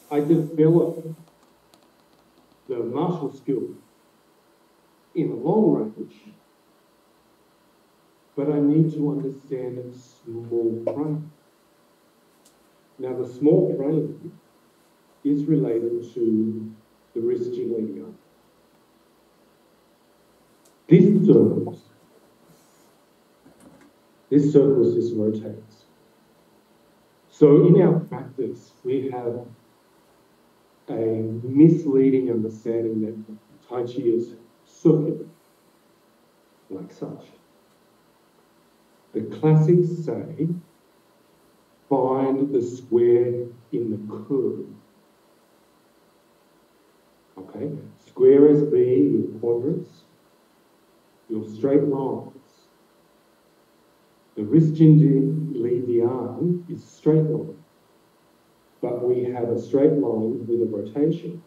I develop the martial skill in the long range, but I need to understand a small frame. Now, the small frame is related to the wrist jiggling arm. This circles, this rotates. So in our practice, we have a misleading understanding that Tai Chi is circular, like such. The classics say, find the square in the curve. Okay, square as being your quadrants, your straight lines. The wrist lead the arm is straight line, but we have a straight line with a rotation.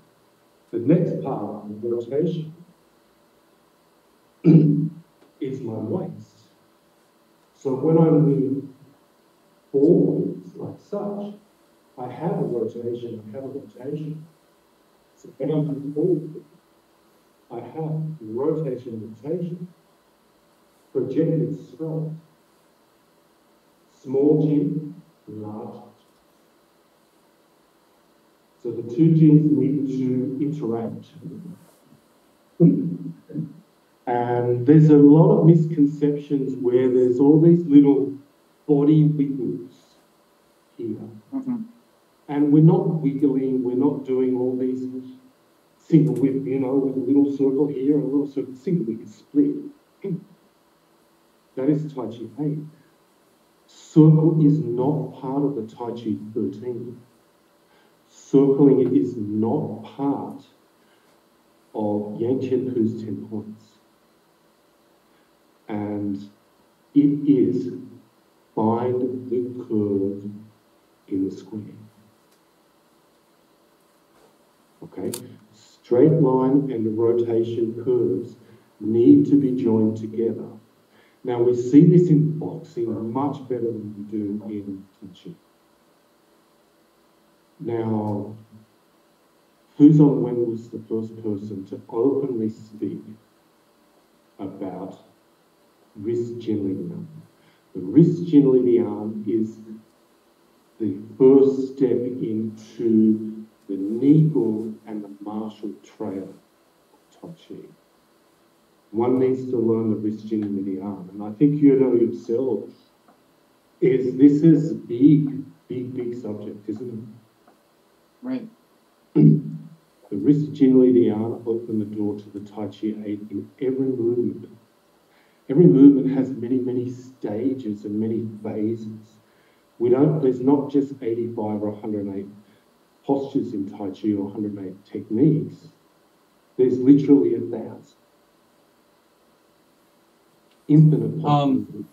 The next part of the rotation is my waist. So when I move forwards like such, I have a rotation, So when I move forward, I have rotation, projected strong, small jin, large jin. So the two jins need to interact. And there's a lot of misconceptions where there's all these little body wiggles here. And we're not wiggling, we're not doing all these single whip, with a little circle here and a little circle, single whip is split. That is Tai Chi 8. Circle is not part of the Tai Chi 13. Circling is not part of Yang Chen Pu's 10 points. And it is find the curve in the square. Okay? Straight line and rotation curves need to be joined together. Now, we see this in boxing much better than we do in Tai Chi. Now, Fuzon Wen was the first person to openly speak about wrist jingling the arm. The wrist jingling the arm is the first step into the Nigel and the martial trail of Tai Chi. One needs to learn the wrist jingling the arm. And I think you know yourself, this is a big subject, isn't it? Right. The wrist jingling the arm opened the door to the Tai Chi 8 in every movement. Every movement has many stages and many phases. There's not just 85 or 108 postures in Tai Chi or 108 techniques. There's literally 1,000. Infinite possibilities.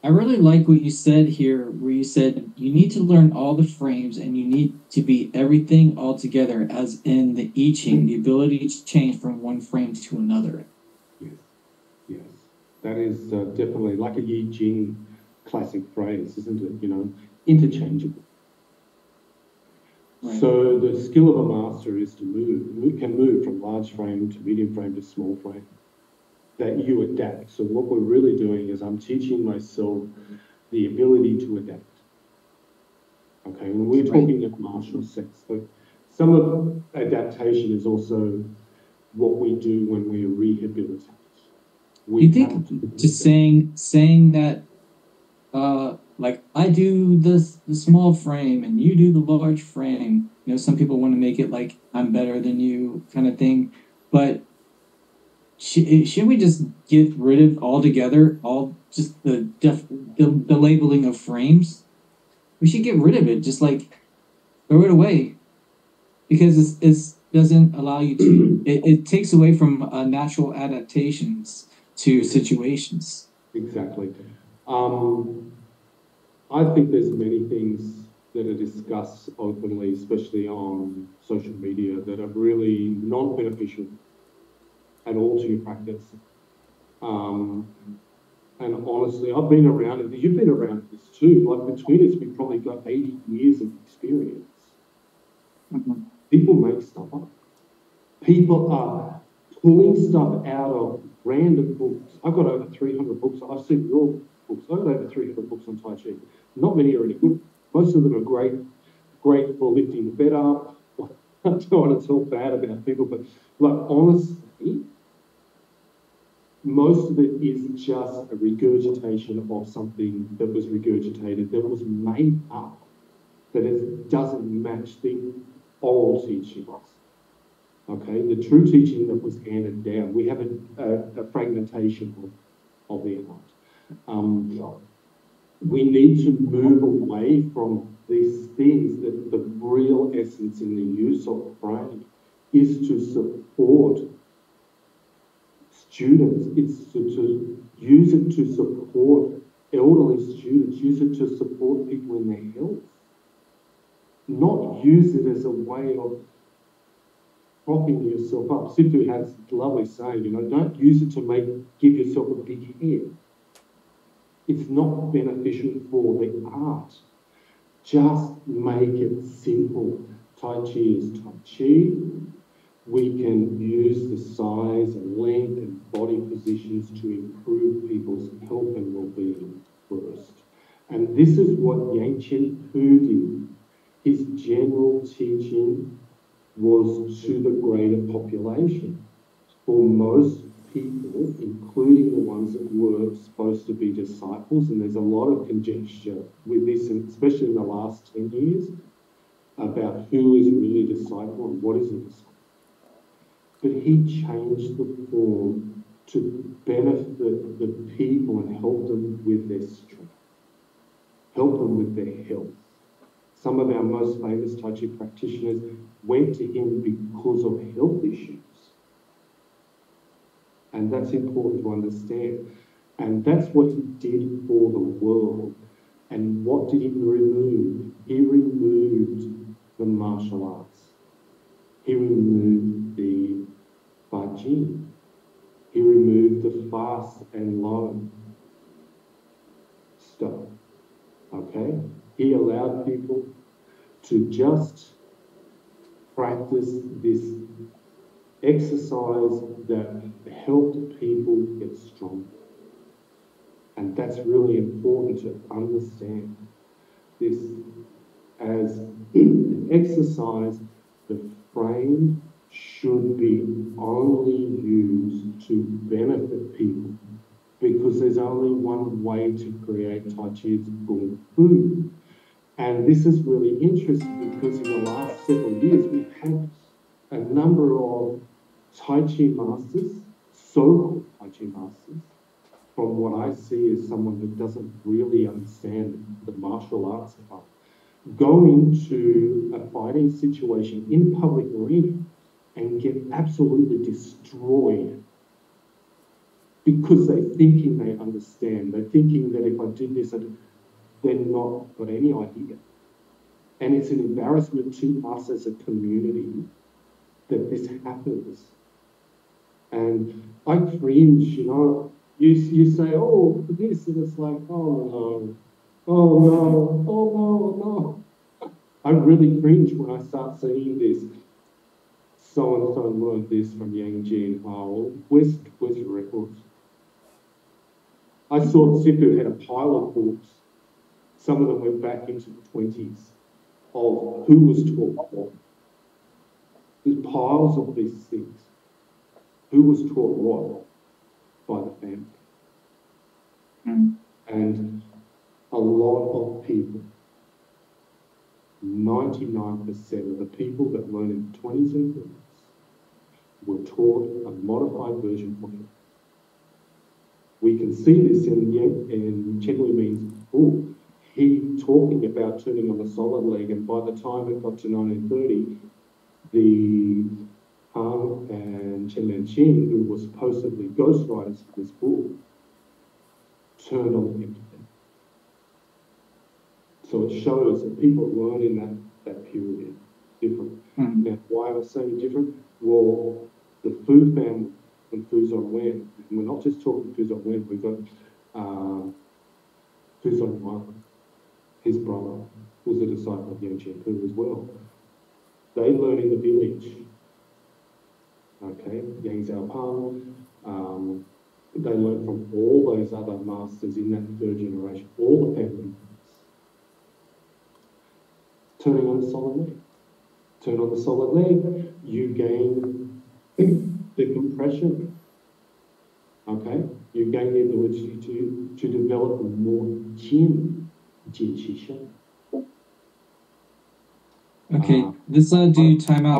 I really like what you said here, where you said you need to learn all the frames and you need to be everything all together, as in the I Ching, the ability to change from one frame to another. Yes. That is definitely like a Yi Jing classic phrase, isn't it? Interchangeable. Right. So the skill of a master is to can move from large frame to medium frame to small frame, that you adapt. So what we're really doing is I'm teaching myself the ability to adapt. Okay, when we're talking of martial sense, so some of adaptation is also what we do when we rehabilitate. You think just saying that, like I do the small frame and you do the large frame, some people want to make it like I'm better than you kind of thing, but should we just get rid of altogether just the labeling of frames? We should get rid of it, just like throw it away, because it doesn't allow you to. It takes away from natural adaptations to situations. Exactly. I think there's many things that are discussed openly, especially on social media, that are really not beneficial at all to your practice. And honestly, I've been around it. You've been around this too. Like between us, we've probably got 80 years of experience. People make stuff up. People are pulling stuff out of random books. I've got over 300 books. I've seen your books. I've got over 300 books on Tai Chi. Not many are any good. Most of them are great for lifting the bed up. I don't want to talk bad about people, but like honestly, most of it is just a regurgitation of something that was regurgitated, that was made up, that it doesn't match the old teachings. Okay, the true teaching that was handed down. We have a fragmentation of the art. We need to move away from these things, that the real essence in the use of brain is to support students. It's to use it to support elderly students, use it to support people in their health, not use it as a way of propping yourself up. Sifu has a lovely saying, don't use it to give yourself a big head. It's not beneficial for the art. Just make it simple. Tai Chi is Tai Chi. We can use the size and length and body positions to improve people's health and well-being first. And this is what Yang Chen Pu did. His general teaching was to the greater population. For most people, including the ones that were supposed to be disciples, and there's a lot of conjecture with this, and especially in the last 10 years, about who is really a disciple and what is a disciple. But he changed the form to benefit the people and help them with their strength, help them with their health. Some of our most famous Tai Chi practitioners went to him because of health issues. And that's important to understand. And that's what he did for the world. And what did he remove? He removed the martial arts. He removed the Bajin. He removed the fast and long stuff. Okay? He allowed people to just practice this exercise that helped people get stronger. And that's really important to understand. This as an exercise, the frame should be only used to benefit people, because there's only one way to create Tai Chi, it's Kung Fu. And this is really interesting because in the last several years, we've had a number of Tai Chi masters, so-called Tai Chi masters, from what I see as someone who doesn't really understand the martial arts part, go into a fighting situation in public arena and get absolutely destroyed because they're thinking they understand. They're thinking that if I did this, they're not got any idea. And it's an embarrassment to us as a community that this happens. And I cringe, you say, oh, this, and it's like, oh no, oh no, oh no, oh no. I really cringe when I start seeing this. So-and-so learned this from Yang Jin Hao. Where's the records? I saw Sifu had a pile of books. Some of them went back into the 20s of who was taught what. There's piles of these things. Who was taught what by the family? And a lot of people, 99% of the people that learn in the 20s and 30s were taught a modified version of it. We can see this in Chen Min's book. He talking about turning on the solid leg, and by the time it got to 1930, the Han and Chen Lianqing, who were supposedly ghostwriters for this book, turned on everything. So it shows that people learn in that period different. Now, why am I saying different? Well, the Fu family and Fu Zongwen, and we're not just talking Fu Zongwen, we've got Fu Zongwan, his brother, was a disciple of Yang Chen Pu as well. They learn in the village. Okay, Yang Xiaopang. They learn from all those other masters in that third generation, all the family. Turning on the solid leg. Turn on the solid leg, you gain the compression. Okay, you gain the ability to develop more jin, jin qi shen. Okay, let's do timeout.